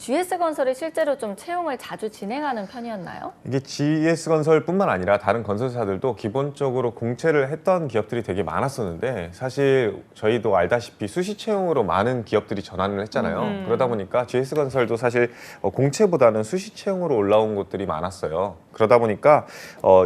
GS건설이 실제로 좀 채용을 자주 진행하는 편이었나요? 이게 GS건설뿐만 아니라 다른 건설사들도 기본적으로 공채를 했던 기업들이 되게 많았었는데 사실 저희도 알다시피 수시 채용으로 많은 기업들이 전환을 했잖아요. 그러다 보니까 GS건설도 사실 공채보다는 수시 채용으로 올라온 곳들이 많았어요. 그러다 보니까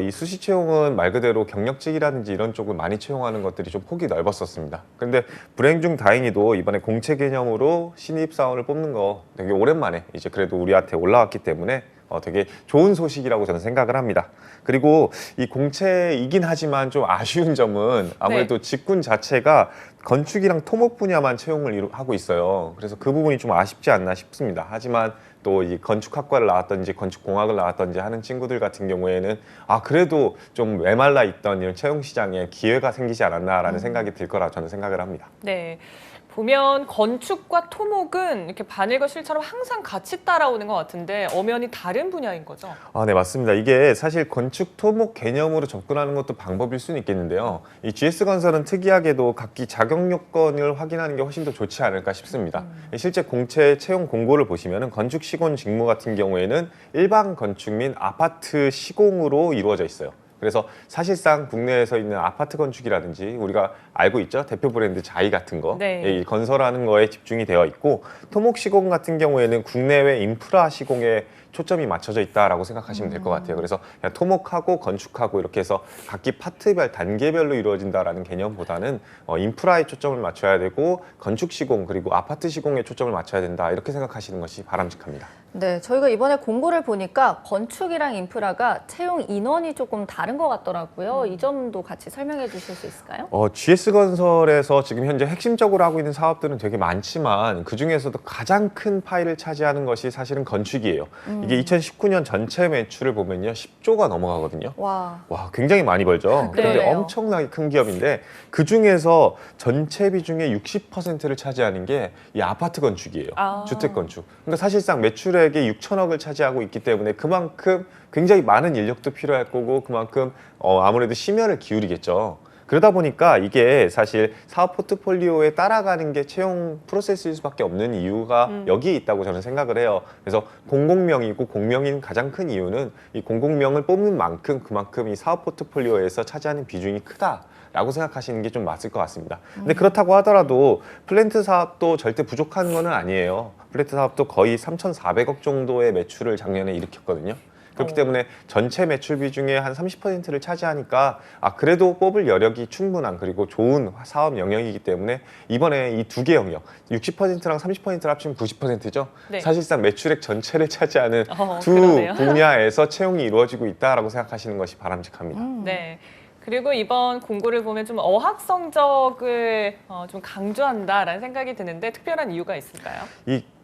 이 수시 채용은 말 그대로 경력직이라든지 이런 쪽을 많이 채용하는 것들이 좀 폭이 넓었었습니다. 근데 불행 중 다행히도 이번에 공채 개념으로 신입사원을 뽑는 거 되게 오랜만에 이제 그래도 우리한테 올라왔기 때문에 되게 좋은 소식이라고 저는 생각을 합니다. 그리고 이 공채이긴 하지만 좀 아쉬운 점은 아무래도 네. 직군 자체가 건축이랑 토목 분야만 채용을 하고 있어요. 그래서 그 부분이 좀 아쉽지 않나 싶습니다. 하지만 또 이 건축학과를 나왔던지 건축공학을 나왔던지 하는 친구들 같은 경우에는 그래도 좀 메말라 있던 이런 채용 시장에 기회가 생기지 않았나라는 생각이 들 거라 저는 생각을 합니다. 네. 보면 건축과 토목은 이렇게 바늘과 실처럼 항상 같이 따라오는 것 같은데 엄연히 다른 분야인 거죠? 네, 맞습니다. 이게 사실 건축 토목 개념으로 접근하는 것도 방법일 수는 있겠는데요. 이 GS건설은 특이하게도 각기 자격 요건을 확인하는 게 훨씬 더 좋지 않을까 싶습니다. 실제 공채 채용 공고를 보시면 건축 시공 직무 같은 경우에는 일반 건축 및 아파트 시공으로 이루어져 있어요. 그래서 사실상 국내에서 있는 아파트 건축이라든지 우리가 알고 있죠. 대표 브랜드 자이 같은 거 네. 이 건설하는 거에 집중이 되어 있고 토목 시공 같은 경우에는 국내외 인프라 시공에 초점이 맞춰져 있다라고 생각하시면 될 것 같아요. 그래서 그냥 토목하고 건축하고 이렇게 해서 각기 파트별 단계별로 이루어진다라는 개념보다는 인프라에 초점을 맞춰야 되고 건축 시공 그리고 아파트 시공에 초점을 맞춰야 된다 이렇게 생각하시는 것이 바람직합니다. 네, 저희가 이번에 공고를 보니까 건축이랑 인프라가 채용 인원이 조금 다른 것 같더라고요. 이 점도 같이 설명해 주실 수 있을까요? GS건설에서 지금 현재 핵심적으로 하고 있는 사업들은 되게 많지만 그중에서도 가장 큰 파일을 차지하는 것이 사실은 건축이에요. 이게 2019년 전체 매출을 보면요 10조가 넘어가거든요. 와, 굉장히 많이 벌죠. 그런데 그러네요. 엄청나게 큰 기업인데 그 중에서 전체 비중의 60%를 차지하는 게 이 아파트 건축이에요. 주택 건축. 그러니까 사실상 매출액의 6천억을 차지하고 있기 때문에 그만큼 굉장히 많은 인력도 필요할 거고 그만큼 아무래도 심혈을 기울이겠죠. 그러다 보니까 이게 사실 사업 포트폴리오에 따라가는 게 채용 프로세스일 수밖에 없는 이유가 여기에 있다고 저는 생각을 해요. 그래서 공공명이고 공명인 가장 큰 이유는 이 공공명을 뽑는 만큼 그만큼 이 사업 포트폴리오에서 차지하는 비중이 크다라고 생각하시는 게 좀 맞을 것 같습니다. 근데 그렇다고 하더라도 플랜트 사업도 절대 부족한 거는 아니에요. 플랜트 사업도 거의 3,400억 정도의 매출을 작년에 일으켰거든요. 그렇기 때문에 전체 매출 비중의 한 30%를 차지하니까 그래도 뽑을 여력이 충분한 그리고 좋은 사업 영역이기 때문에 이번에 이 두 개 영역 60%랑 30%를 합치면 90%죠. 네. 사실상 매출액 전체를 차지하는 두 그러네요. 분야에서 채용이 이루어지고 있다라고 생각하시는 것이 바람직합니다. 네. 그리고 이번 공고를 보면 좀 어학 성적을 좀 강조한다라는 생각이 드는데 특별한 이유가 있을까요?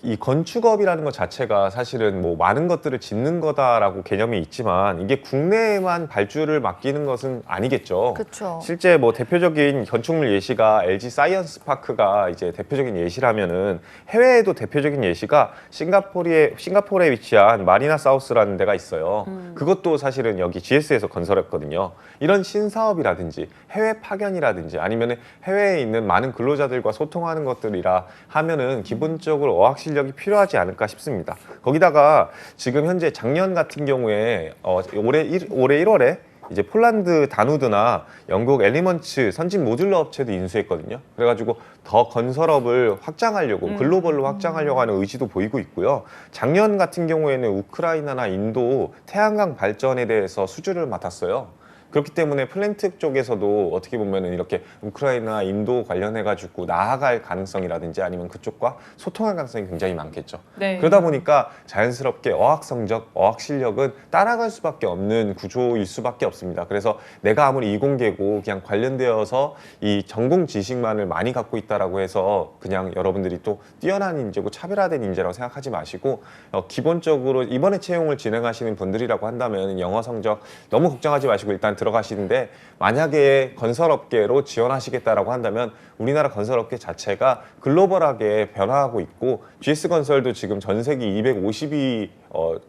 이 건축업이라는 것 자체가 사실은 뭐 많은 것들을 짓는 거다라고 개념이 있지만 이게 국내에만 발주를 맡기는 것은 아니겠죠. 그렇죠. 실제 뭐 대표적인 건축물 예시가 LG 사이언스 파크가 이제 대표적인 예시라면은 해외에도 대표적인 예시가 싱가포르에 위치한 마리나 사우스라는 데가 있어요. 그것도 사실은 여기 GS에서 건설했거든요. 이런 신사업이라든지 해외 파견이라든지 아니면은 해외에 있는 많은 근로자들과 소통하는 것들이라 하면은 기본적으로 어학 실력이 필요하지 않을까 싶습니다. 거기다가 지금 현재 작년 같은 경우에 올해 1월에 이제 폴란드 다누드나 영국 엘리먼츠 선진 모듈러 업체도 인수했거든요. 그래가지고 더 건설업을 확장하려고 글로벌로 확장하려고 하는 의지도 보이고 있고요. 작년 같은 경우에는 우크라이나나 인도 태양광 발전에 대해서 수주를 맡았어요. 그렇기 때문에 플랜트 쪽에서도 어떻게 보면은 이렇게 우크라이나, 인도 관련해가지고 나아갈 가능성이라든지 아니면 그쪽과 소통할 가능성이 굉장히 많겠죠. 네. 그러다 보니까 자연스럽게 어학 성적, 어학 실력은 따라갈 수밖에 없는 구조일 수밖에 없습니다. 그래서 내가 아무리 이공계고 그냥 관련되어서 이 전공 지식만을 많이 갖고 있다라고 해서 그냥 여러분들이 또 뛰어난 인재고 차별화된 인재라고 생각하지 마시고 기본적으로 이번에 채용을 진행하시는 분들이라고 한다면 영어 성적 너무 걱정하지 마시고 일단 들어가시는데 만약에 건설업계로 지원하시겠다라고 한다면 우리나라 건설업계 자체가 글로벌하게 변화하고 있고 GS건설도 지금 전 세계 250위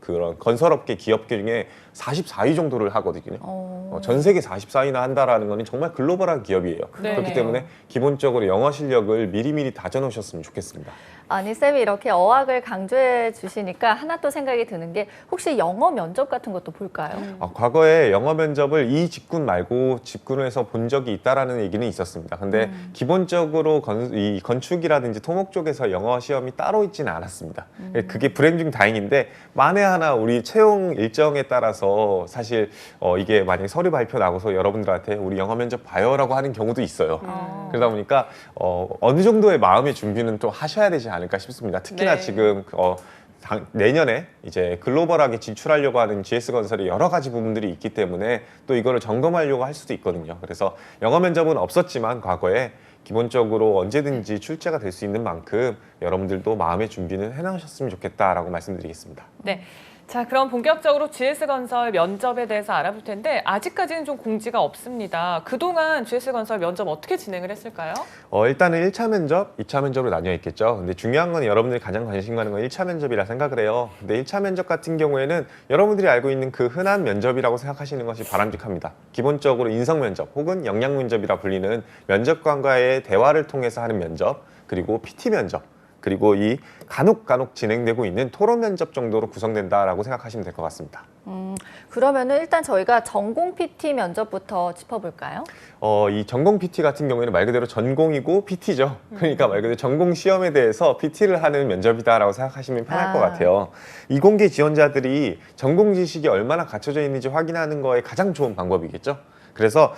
그런 건설업계 기업계 중에 44위 정도를 하거든요. 전 세계 44위나 한다라는 건 정말 글로벌한 기업이에요. 네. 그렇기 때문에 기본적으로 영어 실력을 미리미리 다져놓으셨으면 좋겠습니다. 아니 쌤이 이렇게 어학을 강조해 주시니까 하나 또 생각이 드는 게 혹시 영어 면접 같은 것도 볼까요? 과거에 영어 면접을 이 직군 말고 직군에서 본 적이 있다라는 얘기는 있었습니다. 근데 기본적으로 이 건축이라든지 토목 쪽에서 영어 시험이 따로 있지는 않았습니다. 그게 불행 중 다행인데 만에 하나 우리 채용 일정에 따라서 사실 이게 만약에 서류 발표 나고서 여러분들한테 우리 영어 면접 봐요라고 하는 경우도 있어요. 그러다 보니까 어느 정도의 마음의 준비는 또 하셔야 되지 않을까 싶습니다. 특히나 네. 지금 내년에 이제 글로벌하게 진출하려고 하는 GS건설의 여러 가지 부분들이 있기 때문에 또 이거를 점검하려고 할 수도 있거든요. 그래서 영어 면접은 없었지만 과거에 기본적으로 언제든지 출제가 될 수 있는 만큼 여러분들도 마음의 준비는 해나가셨으면 좋겠다라고 말씀드리겠습니다. 네. 자, 그럼 본격적으로 GS건설 면접에 대해서 알아볼 텐데 아직까지는 좀 공지가 없습니다. 그동안 GS건설 면접 어떻게 진행을 했을까요? 일단은 1차 면접, 2차 면접으로 나뉘어 있겠죠. 근데 중요한 건 여러분들이 가장 관심 가는 건 1차 면접이라 생각을 해요. 근데 1차 면접 같은 경우에는 여러분들이 알고 있는 그 흔한 면접이라고 생각하시는 것이 바람직합니다. 기본적으로 인성 면접 혹은 역량 면접이라 불리는 면접관과의 대화를 통해서 하는 면접, 그리고 PT 면접, 그리고 이 간혹 진행되고 있는 토론 면접 정도로 구성된다라고 생각하시면 될 것 같습니다. 그러면은 일단 저희가 전공 PT 면접부터 짚어볼까요? 이 전공 PT 같은 경우에는 말 그대로 전공이고 PT죠. 그러니까 말 그대로 전공 시험에 대해서 PT를 하는 면접이다라고 생각하시면 편할 것 같아요. 이공계 지원자들이 전공 지식이 얼마나 갖춰져 있는지 확인하는 거에 가장 좋은 방법이겠죠. 그래서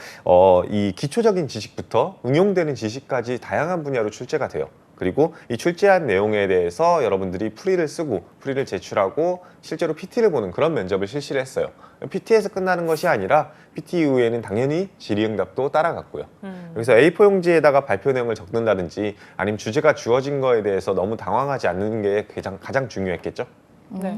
이 기초적인 지식부터 응용되는 지식까지 다양한 분야로 출제가 돼요. 그리고 이 출제한 내용에 대해서 여러분들이 풀이를 쓰고 풀이를 제출하고 실제로 PT를 보는 그런 면접을 실시를 했어요. PT에서 끝나는 것이 아니라 PT 이후에는 당연히 질의응답도 따라갔고요. 여기서 A4 용지에다가 발표 내용을 적는다든지 아니면 주제가 주어진 거에 대해서 너무 당황하지 않는 게 가장 중요했겠죠. 네.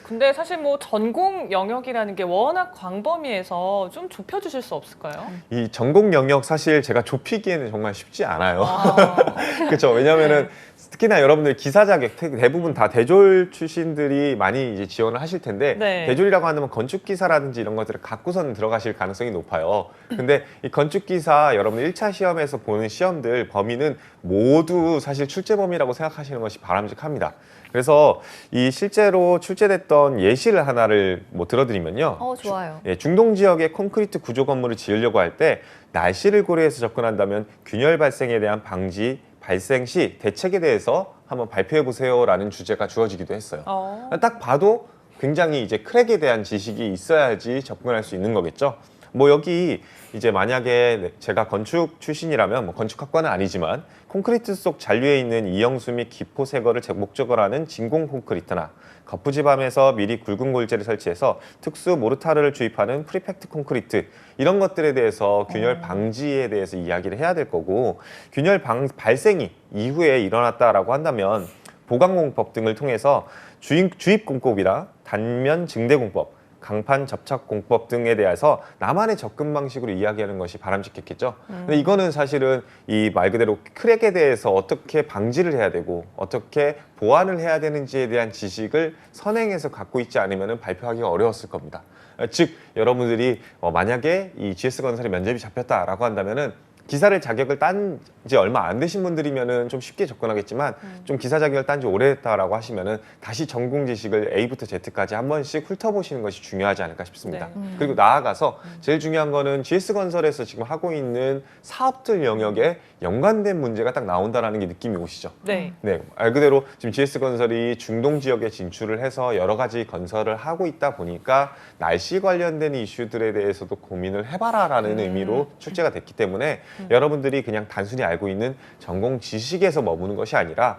근데 사실 뭐 전공 영역이라는 게 워낙 광범위해서 좀 좁혀주실 수 없을까요? 이 전공 영역 사실 제가 좁히기에는 정말 쉽지 않아요. 그렇죠. 왜냐하면은 특히나 여러분들 기사 자격 대부분 다 대졸 출신들이 많이 이제 지원을 하실 텐데 네. 대졸이라고 하면 건축 기사라든지 이런 것들을 갖고선 들어가실 가능성이 높아요. 근데 이 건축 기사 여러분들 1차 시험에서 보는 시험들 범위는 모두 사실 출제 범위라고 생각하시는 것이 바람직합니다. 그래서 이 실제로 출제됐던 예시를 하나를 뭐 들어드리면요. 좋아요. 중동 지역의 콘크리트 구조 건물을 지으려고 할 때 날씨를 고려해서 접근한다면 균열 발생에 대한 방지, 발생 시 대책에 대해서 한번 발표해 보세요라는 주제가 주어지기도 했어요. 딱 봐도 굉장히 이제 크랙에 대한 지식이 있어야지 접근할 수 있는 거겠죠. 뭐 여기 이제 만약에 제가 건축 출신이라면 뭐 건축학과는 아니지만 콘크리트 속 잔류에 있는 이영수 및 기포 제거를 목적으로 하는 진공 콘크리트나 거푸집암에서 미리 굵은 골재를 설치해서 특수 모르타르를 주입하는 프리팩트 콘크리트 이런 것들에 대해서 균열 방지에 대해서 이야기를 해야 될 거고 균열 발생이 이후에 일어났다라고 한다면 보강공법 등을 통해서 주입공법이나 단면 증대공법 강판 접착 공법 등에 대해서 나만의 접근 방식으로 이야기하는 것이 바람직했겠죠. 근데 이거는 사실은 이 말 그대로 크랙에 대해서 어떻게 방지를 해야 되고 어떻게 보완을 해야 되는지에 대한 지식을 선행해서 갖고 있지 않으면 발표하기가 어려웠을 겁니다. 즉 여러분들이 만약에 이 GS건설의 면접이 잡혔다라고 한다면은 기사를 자격을 딴 지 얼마 안 되신 분들이면은 좀 쉽게 접근하겠지만 좀 기사 자격을 딴 지 오래됐다라고 하시면은 다시 전공 지식을 A부터 Z까지 한 번씩 훑어보시는 것이 중요하지 않을까 싶습니다. 네. 그리고 나아가서 제일 중요한 거는 GS건설에서 지금 하고 있는 사업들 영역에 연관된 문제가 딱 나온다라는 게 느낌이 오시죠? 네. 네, 말 그대로 지금 GS건설이 중동 지역에 진출을 해서 여러 가지 건설을 하고 있다 보니까 날씨 관련된 이슈들에 대해서도 고민을 해봐라라는 의미로 출제가 됐기 때문에 여러분들이 그냥 단순히 알고 있는 전공 지식에서 머무는 것이 아니라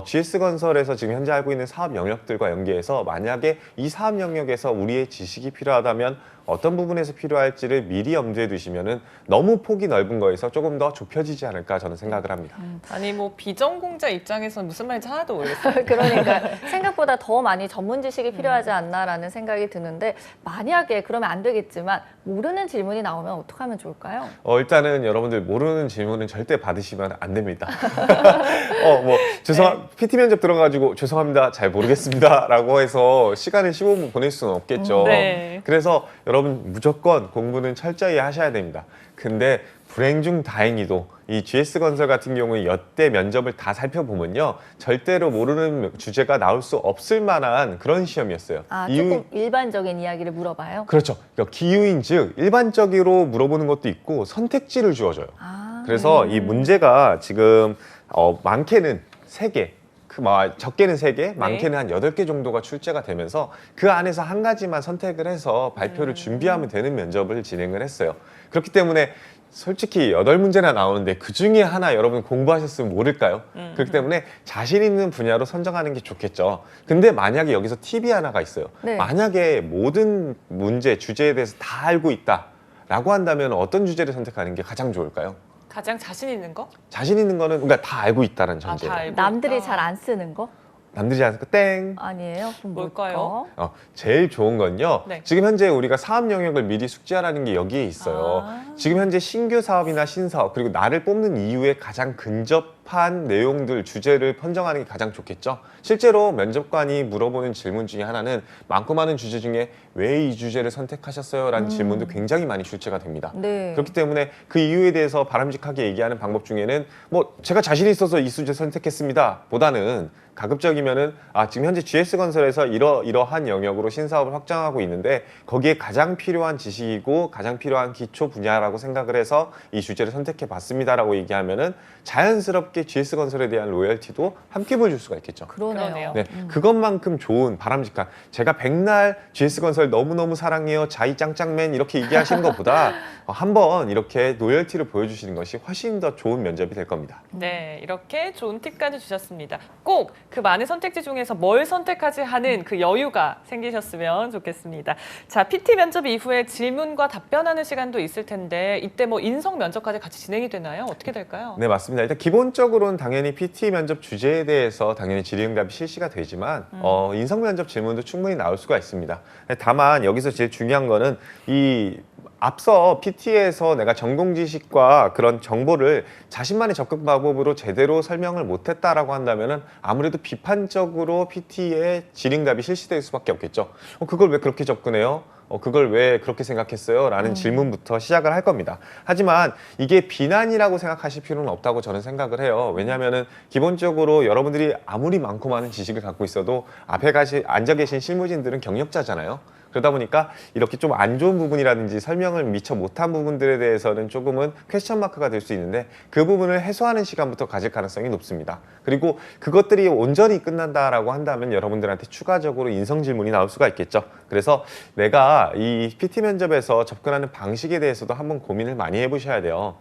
GS건설에서 지금 현재 알고 있는 사업 영역들과 연계해서 만약에 이 사업 영역에서 우리의 지식이 필요하다면 어떤 부분에서 필요할지를 미리 염두에 두시면은 너무 폭이 넓은 거에서 조금 더 좁혀지지 않을까 저는 생각을 합니다. 아니 뭐 비전공자 입장에서는 무슨 말인지 하나도 모르겠어요. 그러니까 생각보다 더 많이 전문 지식이 필요하지 않나라는 생각이 드는데 만약에 그러면 안 되겠지만 모르는 질문이 나오면 어떻게 하면 좋을까요? 일단은 여러분들 모르는 질문은 절대 받으시면 안 됩니다. PT 면접 들어가지고 죄송합니다. 잘 모르겠습니다라고 해서 시간을 15분 보낼 수는 없겠죠. 네. 그래서 여러분 무조건 공부는 철저히 하셔야 됩니다. 근데 불행 중 다행히도 이 GS건설 같은 경우에 여태 면접을 다 살펴보면요. 절대로 모르는 주제가 나올 수 없을 만한 그런 시험이었어요. 아, 조금 일반적인 이야기를 물어봐요? 그렇죠. 그러니까 기후인 즉 일반적으로 물어보는 것도 있고 선택지를 주어줘요. 아, 그래서 이 문제가 지금 많게는 3개, 적게는 3개, 많게는 한 8개 정도가 출제가 되면서 그 안에서 한 가지만 선택을 해서 발표를 준비하면 되는 면접을 진행을 했어요. 그렇기 때문에 솔직히 8문제나 나오는데 그 중에 하나 여러분 공부하셨으면 모를까요? 그렇기 때문에 자신 있는 분야로 선정하는 게 좋겠죠. 근데 만약에 여기서 팁이 하나가 있어요. 네. 만약에 모든 문제, 주제에 대해서 다 알고 있다라고 한다면 어떤 주제를 선택하는 게 가장 좋을까요? 가장 자신 있는 거? 자신 있는 거는 그러니까 다 알고 있다는 전제예요. 다 알고 남들이 있다. 잘 안 쓰는 거? 남들이 아는 거 땡. 아니에요? 그럼 뭘까요? 제일 좋은 건요. 네. 지금 현재 우리가 사업 영역을 미리 숙지하라는 게 여기에 있어요. 아. 지금 현재 신규 사업이나 신사업 그리고 나를 뽑는 이유에 가장 근접한 내용들, 주제를 선정하는 게 가장 좋겠죠. 실제로 면접관이 물어보는 질문 중에 하나는 많고 많은 주제 중에 왜 이 주제를 선택하셨어요? 라는 질문도 굉장히 많이 출제가 됩니다. 네. 그렇기 때문에 그 이유에 대해서 바람직하게 얘기하는 방법 중에는 뭐 제가 자신 있어서 이 주제 선택했습니다 보다는 가급적이면은 지금 현재 GS건설에서 이러한 영역으로 신사업을 확장하고 있는데 거기에 가장 필요한 지식이고 가장 필요한 기초 분야라고 생각을 해서 이 주제를 선택해 봤습니다라고 얘기하면은 자연스럽게 GS건설에 대한 로열티도 함께 보여줄 수가 있겠죠. 그러네요. 네, 그것만큼 좋은 바람직한 제가 백날 GS건설 너무너무 사랑해요 자이 짱짱맨 이렇게 얘기하시는 것보다 한번 이렇게 로열티를 보여주시는 것이 훨씬 더 좋은 면접이 될 겁니다. 네, 이렇게 좋은 팁까지 주셨습니다. 꼭 그 많은 선택지 중에서 뭘 선택하지 하는 그 여유가 생기셨으면 좋겠습니다. 자, PT 면접 이후에 질문과 답변하는 시간도 있을 텐데 이때 뭐 인성 면접까지 같이 진행이 되나요? 어떻게 될까요? 네, 맞습니다. 일단 기본적으로는 당연히 PT 면접 주제에 대해서 당연히 질의응답이 실시가 되지만 인성 면접 질문도 충분히 나올 수가 있습니다. 다만 여기서 제일 중요한 거는 이 앞서 PT에서 내가 전공 지식과 그런 정보를 자신만의 접근 방법으로 제대로 설명을 못했다라고 한다면은 아무래도 비판적으로 PT의 질의응답이 실시될 수밖에 없겠죠. 그걸 왜 그렇게 접근해요? 그걸 왜 그렇게 생각했어요? 라는 질문부터 시작을 할 겁니다. 하지만 이게 비난이라고 생각하실 필요는 없다고 저는 생각을 해요. 왜냐하면은 기본적으로 여러분들이 아무리 많고 많은 지식을 갖고 있어도 앞에 앉아 계신 실무진들은 경력자잖아요. 그러다 보니까 이렇게 좀 안 좋은 부분이라든지 설명을 미처 못한 부분들에 대해서는 조금은 퀘스천 마크가 될 수 있는데 그 부분을 해소하는 시간부터 가질 가능성이 높습니다. 그리고 그것들이 온전히 끝난다라고 한다면 여러분들한테 추가적으로 인성 질문이 나올 수가 있겠죠. 그래서 내가 이 PT 면접에서 접근하는 방식에 대해서도 한번 고민을 많이 해보셔야 돼요.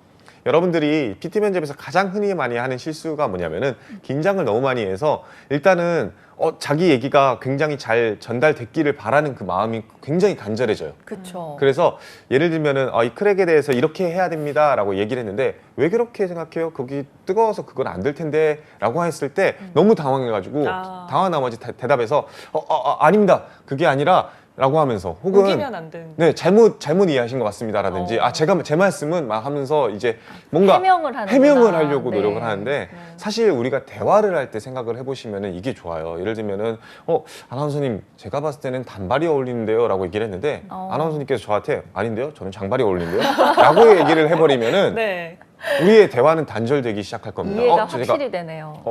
여러분들이 PT 면접에서 가장 흔히 많이 하는 실수가 뭐냐면은 긴장을 너무 많이 해서 일단은 자기 얘기가 굉장히 잘 전달됐기를 바라는 그 마음이 굉장히 간절해져요. 그렇죠. 그래서 예를 들면은 이 크랙에 대해서 이렇게 해야 됩니다라고 얘기를 했는데 왜 그렇게 생각해요? 거기 뜨거워서 그건 안 될 텐데라고 했을 때 너무 당황해가지고 당황한 나머지 대답해서 아닙니다. 그게 아니라 라고 하면서 혹은 우기면 안 되는. 네, 잘못 이해하신 것 같습니다라든지 제가 제 말씀은 막 하면서 이제 뭔가 해명을 하려고 네. 노력을 하는데 사실 우리가 대화를 할 때 생각을 해보시면은 이게 좋아요. 예를 들면은 아나운서님 제가 봤을 때는 단발이 어울리는데요 라고 얘기를 했는데 아나운서님께서 저한테 아닌데요? 저는 장발이 어울리는데요? 라고 얘기를 해버리면은 네. 우리의 대화는 단절되기 시작할 겁니다. 이해가 확실히 되네요.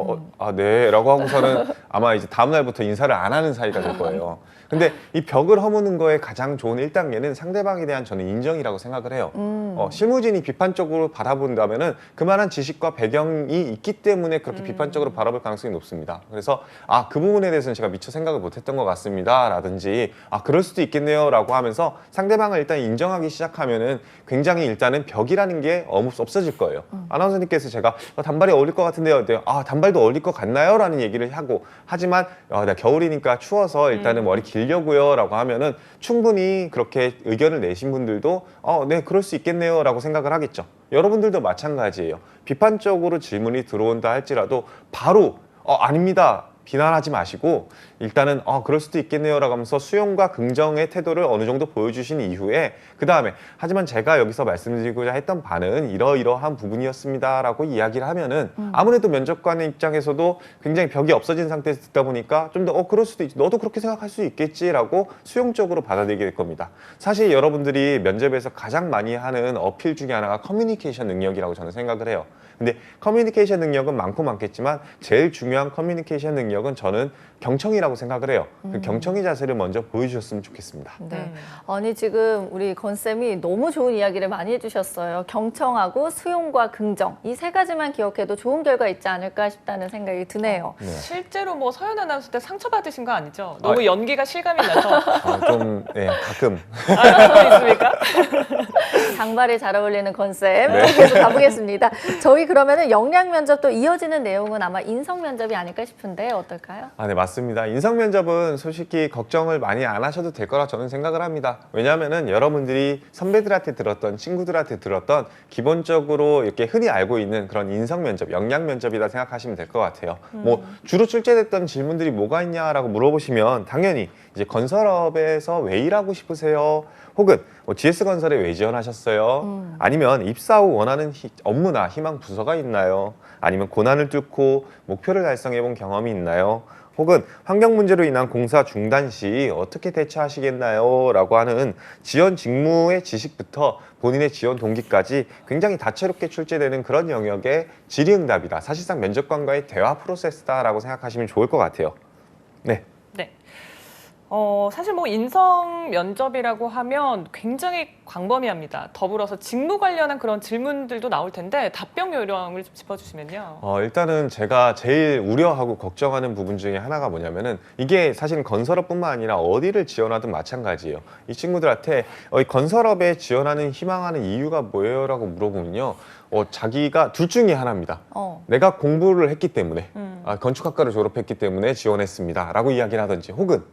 네 라고 하고서는 아마 이제 다음날부터 인사를 안 하는 사이가 될 거예요. 근데 이 벽을 허무는 거에 가장 좋은 1단계는 상대방에 대한 저는 인정이라고 생각을 해요. 실무진이 비판적으로 바라본다면은 그만한 지식과 배경이 있기 때문에 그렇게 비판적으로 바라볼 가능성이 높습니다. 그래서 그 부분에 대해서는 제가 미처 생각을 못했던 것 같습니다. 라든지 그럴 수도 있겠네요. 라고 하면서 상대방을 일단 인정하기 시작하면은 굉장히 일단은 벽이라는 게 없어질 거예요. 아나운서님께서 제가 단발이 어울릴 것 같은데요. 단발도 어울릴 것 같나요? 라는 얘기를 하고 하지만 나 겨울이니까 추워서 일단은 머리 길려고요. 라고 하면은 충분히 그렇게 의견을 내신 분들도 네 그럴 수 있겠네요. 라고 생각을 하겠죠. 여러분들도 마찬가지예요. 비판적으로 질문이 들어온다 할지라도 바로 아닙니다. 비난하지 마시고 일단은 그럴 수도 있겠네요라고 하면서 수용과 긍정의 태도를 어느 정도 보여주신 이후에 그 다음에 하지만 제가 여기서 말씀드리고자 했던 바는 이러이러한 부분이었습니다라고 이야기를 하면은 아무래도 면접관의 입장에서도 굉장히 벽이 없어진 상태에서 듣다 보니까 좀 더 그럴 수도 있지, 너도 그렇게 생각할 수 있겠지라고 수용적으로 받아들이게 될 겁니다. 사실 여러분들이 면접에서 가장 많이 하는 어필 중에 하나가 커뮤니케이션 능력이라고 저는 생각을 해요. 근데 커뮤니케이션 능력은 많고 많겠지만 제일 중요한 커뮤니케이션 능력은 저는 경청이라고 생각을 해요. 그 경청의 자세를 먼저 보여주셨으면 좋겠습니다. 네. 아니 지금 우리 건쌤이 너무 좋은 이야기를 많이 해주셨어요. 경청하고 수용과 긍정 이 세 가지만 기억해도 좋은 결과 있지 않을까 싶다는 생각이 드네요. 네. 실제로 뭐 서현 아나운서 때 상처받으신 거 아니죠? 너무 연기가 실감이 나서. 가끔. 또 있습니까? 장발이 잘 어울리는 건쌤 계속 가보겠습니다. 저희 그러면은 역량 면접도 이어지는 내용은 아마 인성 면접이 아닐까 싶은데 어떨까요? 네, 맞습니다. 인성 면접은 솔직히 걱정을 많이 안 하셔도 될 거라 저는 생각을 합니다. 왜냐하면은 여러분들이 선배들한테 들었던, 친구들한테 들었던 기본적으로 이렇게 흔히 알고 있는 그런 인성 면접, 역량 면접이다 생각하시면 될 것 같아요. 뭐 주로 출제됐던 질문들이 뭐가 있냐라고 물어보시면 당연히 이제 건설업에서 왜 일하고 싶으세요? 혹은 뭐 GS건설에 왜 지원하셨어요? 아니면 입사 후 원하는 업무나 희망 부서가 있나요? 아니면 고난을 뚫고 목표를 달성해 본 경험이 있나요? 혹은 환경 문제로 인한 공사 중단 시 어떻게 대처하시겠나요? 라고 하는 지원 직무의 지식부터 본인의 지원 동기까지 굉장히 다채롭게 출제되는 그런 영역의 질의응답이다. 사실상 면접관과의 대화 프로세스다라고 생각하시면 좋을 것 같아요. 네. 네. 사실 뭐 인성 면접이라고 하면 굉장히 광범위합니다. 더불어서 직무 관련한 그런 질문들도 나올 텐데 답변 요령을 좀 짚어주시면요. 일단은 제가 제일 우려하고 걱정하는 부분 중에 하나가 뭐냐면은 이게 사실은 건설업뿐만 아니라 어디를 지원하든 마찬가지예요. 이 친구들한테 이 건설업에 지원하는 희망하는 이유가 뭐예요? 라고 물어보면요. 자기가 둘 중에 하나입니다. 내가 공부를 했기 때문에 건축학과를 졸업했기 때문에 지원했습니다. 라고 이야기를 하든지 혹은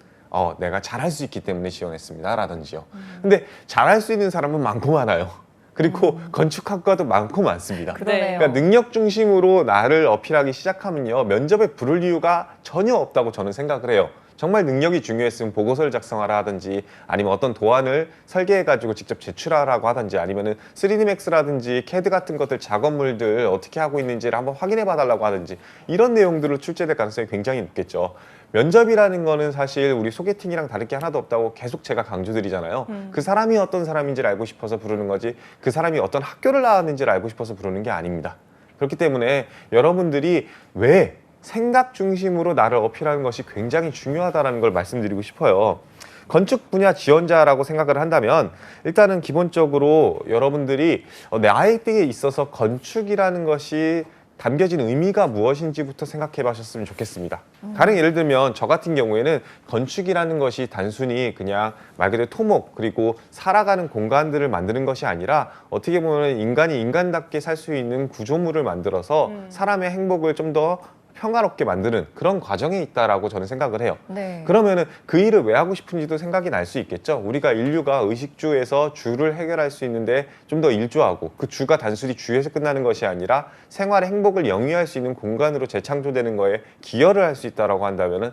내가 잘할 수 있기 때문에 지원했습니다. 라든지요. 근데 잘할 수 있는 사람은 많고 많아요. 그리고 건축학과도 많고 많습니다. 그러네요. 그러니까 능력 중심으로 나를 어필하기 시작하면요. 면접에 부를 이유가 전혀 없다고 저는 생각을 해요. 정말 능력이 중요했으면 보고서를 작성하라 하든지 아니면 어떤 도안을 설계해가지고 직접 제출하라고 하든지 아니면은 3D 맥스라든지 CAD 같은 것들 작업물들 어떻게 하고 있는지를 한번 확인해 봐달라고 하든지 이런 내용들로 출제될 가능성이 굉장히 높겠죠. 면접이라는 거는 사실 우리 소개팅이랑 다를 게 하나도 없다고 계속 제가 강조드리잖아요. 그 사람이 어떤 사람인지를 알고 싶어서 부르는 거지 그 사람이 어떤 학교를 나왔는지를 알고 싶어서 부르는 게 아닙니다. 그렇기 때문에 여러분들이 왜 생각 중심으로 나를 어필하는 것이 굉장히 중요하다는 걸 말씀드리고 싶어요. 건축 분야 지원자라고 생각을 한다면 일단은 기본적으로 여러분들이 나에게 있어서 건축이라는 것이 담겨진 의미가 무엇인지부터 생각해 보셨으면 좋겠습니다. 가령 예를 들면 저 같은 경우에는 건축이라는 것이 단순히 그냥 말 그대로 토목 그리고 살아가는 공간들을 만드는 것이 아니라 어떻게 보면 인간이 인간답게 살 수 있는 구조물을 만들어서 사람의 행복을 좀 더 평화롭게 만드는 그런 과정에 있다라고 저는 생각을 해요. 네. 그러면은 그 일을 왜 하고 싶은지도 생각이 날 수 있겠죠. 우리가 인류가 의식주에서 주를 해결할 수 있는데 좀 더 일조하고 그 주가 단순히 주에서 끝나는 것이 아니라 생활의 행복을 영위할 수 있는 공간으로 재창조되는 거에 기여를 할 수 있다라고 한다면은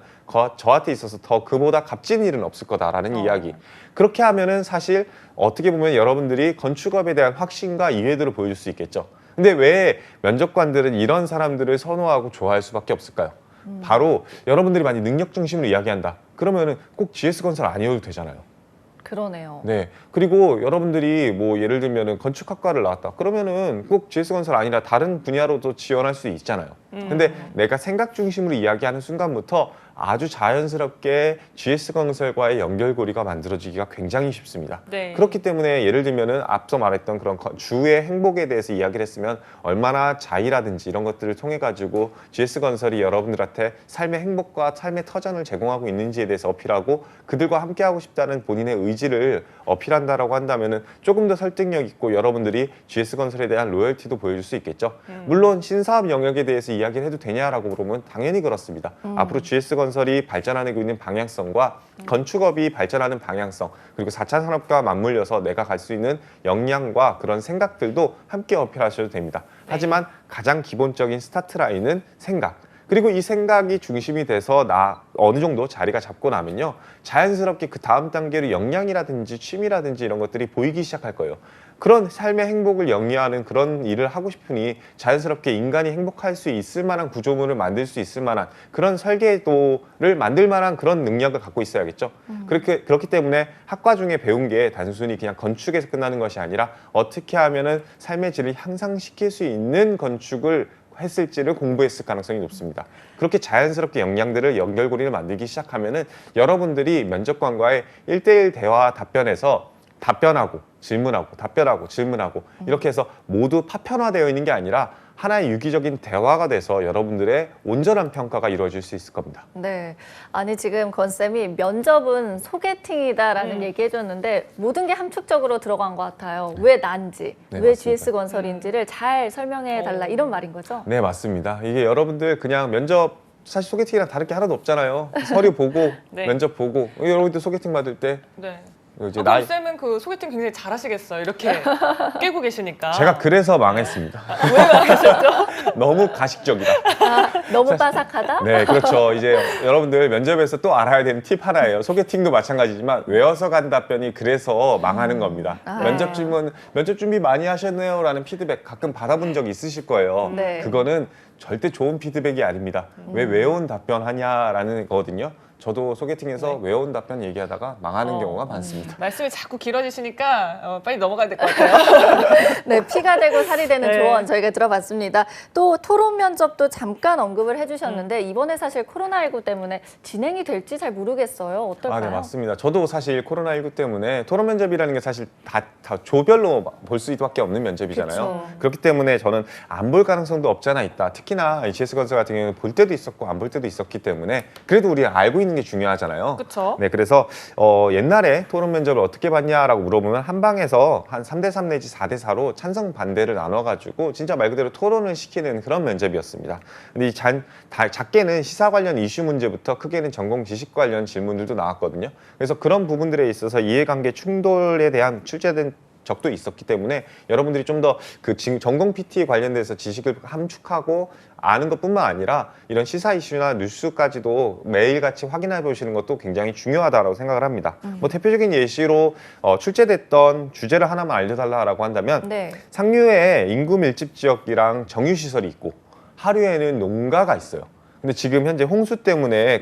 저한테 있어서 더 그보다 값진 일은 없을 거다라는 이야기. 그렇게 하면은 사실 어떻게 보면 여러분들이 건축업에 대한 확신과 이해도를 보여줄 수 있겠죠. 근데 왜 면접관들은 이런 사람들을 선호하고 좋아할 수밖에 없을까요? 바로 여러분들이 만약 능력 중심으로 이야기한다. 그러면은 꼭 GS건설 아니어도 되잖아요. 그러네요. 네. 그리고 여러분들이 뭐 예를 들면은 건축학과를 나왔다. 그러면은 꼭 GS건설 아니라 다른 분야로도 지원할 수 있잖아요. 근데 내가 생각 중심으로 이야기하는 순간부터 아주 자연스럽게 GS건설과의 연결고리가 만들어지기가 굉장히 쉽습니다. 네. 그렇기 때문에 예를 들면은 앞서 말했던 그런 주의 행복에 대해서 이야기를 했으면 얼마나 자의라든지 이런 것들을 통해 가지고 GS건설이 여러분들한테 삶의 행복과 삶의 터전을 제공하고 있는지에 대해서 어필하고 그들과 함께하고 싶다는 본인의 의지를 어필한다라고 한다면은 조금 더 설득력 있고 여러분들이 GS건설에 대한 로열티도 보여줄 수 있겠죠. 물론 신사업 영역에 대해서 이야기를 해도 되냐라고 물으면 당연히 그렇습니다. 앞으로 GS건설이 발전하고 있는 방향성과 건축업이 발전하는 방향성 그리고 4차 산업과 맞물려서 내가 갈 수 있는 역량과 그런 생각들도 함께 어필하셔도 됩니다. 하지만 가장 기본적인 스타트 라인은 생각 그리고 이 생각이 중심이 돼서 어느 정도 자리가 잡고 나면요. 자연스럽게 그 다음 단계로 역량이라든지 취미라든지 이런 것들이 보이기 시작할 거예요. 그런 삶의 행복을 영위하는 그런 일을 하고 싶으니 자연스럽게 인간이 행복할 수 있을 만한 구조물을 만들 수 있을 만한 그런 설계도를 만들 만한 그런 능력을 갖고 있어야겠죠. 그렇기 때문에 학과 중에 배운 게 단순히 그냥 건축에서 끝나는 것이 아니라 어떻게 하면은 삶의 질을 향상시킬 수 있는 건축을 했을지를 공부했을 가능성이 높습니다. 그렇게 자연스럽게 역량들을 연결고리를 만들기 시작하면은 여러분들이 면접관과의 1대1 대화 답변에서 답변하고 질문하고 답변하고 질문하고 이렇게 해서 모두 파편화되어 있는 게 아니라 하나의 유기적인 대화가 돼서 여러분들의 온전한 평가가 이루어질 수 있을 겁니다. 네. 아니, 지금 건쌤이 면접은 소개팅이다라는 얘기 해줬는데 모든 게 함축적으로 들어간 것 같아요. 왜 난지, 네, 왜 맞습니다. GS건설인지를 잘 설명해 달라 이런 말인 거죠? 네, 맞습니다. 이게 여러분들 그냥 면접 사실 소개팅이랑 다를 게 하나도 없잖아요. 서류 보고 네. 면접 보고 여러분들 소개팅 받을 때 네. 이제 쌤은 그 소개팅 굉장히 잘하시겠어요. 이렇게 깨고 계시니까. 제가 그래서 망했습니다. 왜 망하셨죠? 너무 가식적이다. 너무 빠삭하다? 네, 그렇죠. 이제 여러분들 면접에서 또 알아야 되는 팁 하나예요. 소개팅도 마찬가지지만 외워서 간 답변이 그래서 망하는 겁니다. 면접 준비 많이 하셨네요라는 피드백 가끔 받아본 적 있으실 거예요. 네. 그거는 절대 좋은 피드백이 아닙니다. 왜 외운 답변 하냐라는 거거든요. 저도 소개팅에서 외운 답변 얘기하다가 망하는 경우가 많습니다. 말씀이 자꾸 길어지시니까 빨리 넘어가야 될 것 같아요. 네, 피가 되고 살이 되는 네. 조언 저희가 들어봤습니다. 또 토론 면접도 잠깐 언급을 해주셨는데 이번에 사실 코로나19 때문에 진행이 될지 잘 모르겠어요. 어떨까요? 네, 맞습니다. 저도 사실 코로나19 때문에 토론 면접이라는 게 사실 다 조별로 볼 수밖에 없는 면접이잖아요. 그쵸. 그렇기 때문에 저는 안 볼 가능성도 없지 않아 있다. 특히나 GS건설 같은 경우는 볼 때도 있었고 안 볼 때도 있었기 때문에 그래도 우리가 알고 있는 게 중요하잖아요. 그렇죠. 네, 그래서 옛날에 토론 면접을 어떻게 봤냐라고 물어보면 한 방에서 한 3대3 내지 4대4로 찬성 반대를 나눠가지고 진짜 말 그대로 토론을 시키는 그런 면접이었습니다. 근데 작게는 시사 관련 이슈 문제부터 크게는 전공 지식 관련 질문들도 나왔거든요. 그래서 그런 부분들에 있어서 이해관계 충돌에 대한 출제된 적도 있었기 때문에 여러분들이 좀 더 그 전공 PT 관련돼서 지식을 함축하고 아는 것뿐만 아니라 이런 시사 이슈나 뉴스까지도 매일같이 확인해 보시는 것도 굉장히 중요하다고 생각을 합니다. 뭐 대표적인 예시로 출제됐던 주제를 하나만 알려달라고 한다면 네. 상류에 인구 밀집 지역이랑 정유시설이 있고 하류에는 농가가 있어요. 근데 지금 현재 홍수 때문에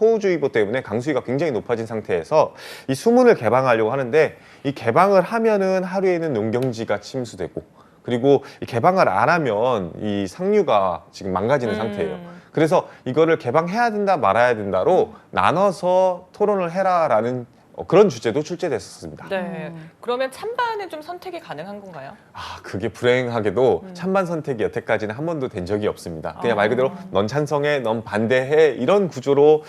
호우주의보 때문에 강수위가 굉장히 높아진 상태에서 이 수문을 개방하려고 하는데 이 개방을 하면은 하루에는 농경지가 침수되고 그리고 이 개방을 안 하면 이 상류가 지금 망가지는 상태예요. 그래서 이거를 개방해야 된다 말아야 된다로 나눠서 토론을 해라라는 그런 주제도 출제됐었습니다. 네. 그러면 찬반은 좀 선택이 가능한 건가요? 그게 불행하게도 찬반 선택이 여태까지는 한 번도 된 적이 없습니다. 그냥 말 그대로 넌 찬성해, 넌 반대해 이런 구조로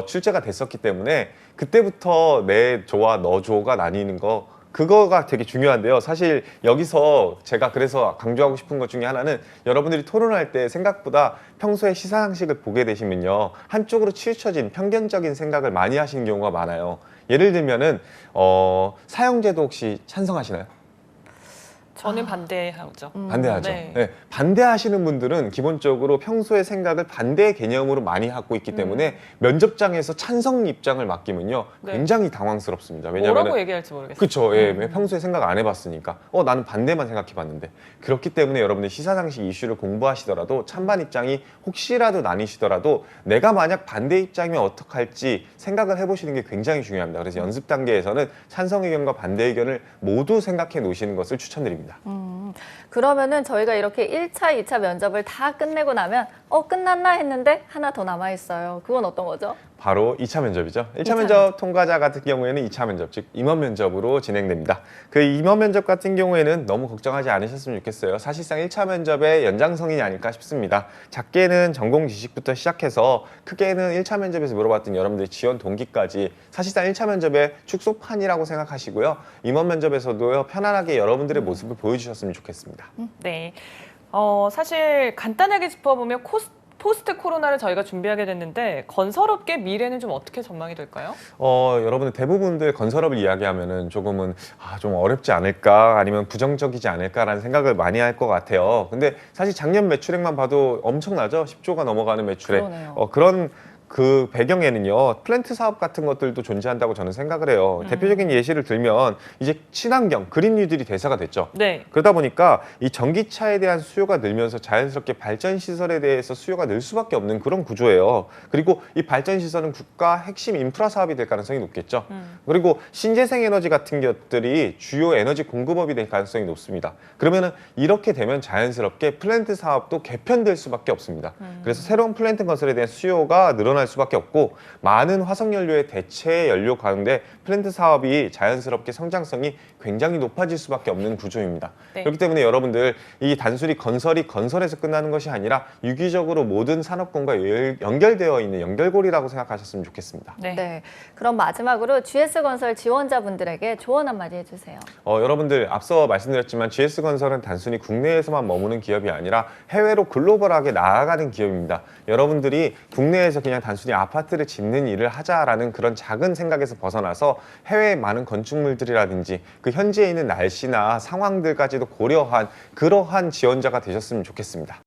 출제가 됐었기 때문에 그때부터 내 조와 너 조가 나뉘는 거 그거가 되게 중요한데요. 사실 여기서 제가 그래서 강조하고 싶은 것 중에 하나는 여러분들이 토론할 때 생각보다 평소에 시사상식을 보게 되시면요. 한쪽으로 치우쳐진 편견적인 생각을 많이 하시는 경우가 많아요. 예를 들면은 사형제도 혹시 찬성하시나요? 저는 반대하죠. 반대하죠. 네. 네, 반대하시는 분들은 기본적으로 평소의 생각을 반대의 개념으로 많이 갖고 있기 때문에 면접장에서 찬성 입장을 맡기면요 네. 굉장히 당황스럽습니다. 뭐라고 왜냐하면 얘기할지 모르겠어요. 그렇죠. 예, 평소에 생각 안 해봤으니까 나는 반대만 생각해봤는데 그렇기 때문에 여러분들 시사상식 이슈를 공부하시더라도 찬반 입장이 혹시라도 나뉘시더라도 내가 만약 반대 입장이면 어떡할지 생각을 해보시는 게 굉장히 중요합니다. 그래서 연습 단계에서는 찬성 의견과 반대 의견을 모두 생각해 놓으시는 것을 추천드립니다. 그러면은 저희가 이렇게 1차, 2차 면접을 다 끝내고 나면 끝났나 했는데 하나 더 남아 있어요. 그건 어떤 거죠? 바로 2차 면접이죠. 1차 2차 면접 통과자 같은 경우에는 2차 면접, 즉 임원 면접으로 진행됩니다. 그 임원 면접 같은 경우에는 너무 걱정하지 않으셨으면 좋겠어요. 사실상 1차 면접의 연장선이 아닐까 싶습니다. 작게는 전공 지식부터 시작해서 크게는 1차 면접에서 물어봤던 여러분들의 지원 동기까지 사실상 1차 면접의 축소판이라고 생각하시고요. 임원 면접에서도요, 편안하게 여러분들의 모습을 보여주셨으면 좋겠습니다. 네. 사실 간단하게 짚어보면 포스트 코로나를 저희가 준비하게 됐는데 건설업계 미래는 좀 어떻게 전망이 될까요? 여러분들 대부분들 건설업을 이야기하면은 조금은 좀 어렵지 않을까 아니면 부정적이지 않을까라는 생각을 많이 할 것 같아요. 근데 사실 작년 매출액만 봐도 엄청나죠. 10조가 넘어가는 매출액. 그러네요. 그런 그 배경에는요 플랜트 사업 같은 것들도 존재한다고 저는 생각을 해요. 대표적인 예시를 들면 이제 친환경 그린 뉴딜이 대세가 됐죠. 네. 그러다 보니까 이 전기차에 대한 수요가 늘면서 자연스럽게 발전 시설에 대해서 수요가 늘 수밖에 없는 그런 구조예요. 그리고 이 발전 시설은 국가 핵심 인프라 사업이 될 가능성이 높겠죠. 그리고 신재생 에너지 같은 것들이 주요 에너지 공급업이 될 가능성이 높습니다. 그러면은 이렇게 되면 자연스럽게 플랜트 사업도 개편될 수밖에 없습니다. 그래서 새로운 플랜트 건설에 대한 수요가 늘어날 수밖에 없고 많은 화석연료의 대체 연료 가운데 플랜트 사업이 자연스럽게 성장성이 굉장히 높아질 수밖에 없는 구조입니다. 네. 그렇기 때문에 여러분들 이 단순히 건설이 건설에서 끝나는 것이 아니라 유기적으로 모든 산업군과 연결되어 있는 연결고리라고 생각하셨으면 좋겠습니다. 네. 네. 그럼 마지막으로 GS건설 지원자분들에게 조언 한마디 해주세요. 여러분들 앞서 말씀드렸지만 GS건설은 단순히 국내에서만 머무는 기업이 아니라 해외로 글로벌하게 나아가는 기업입니다. 여러분들이 국내에서 그냥 단순히 아파트를 짓는 일을 하자라는 그런 작은 생각에서 벗어나서 해외의 많은 건축물들이라든지 그 현지에 있는 날씨나 상황들까지도 고려한 그러한 지원자가 되셨으면 좋겠습니다.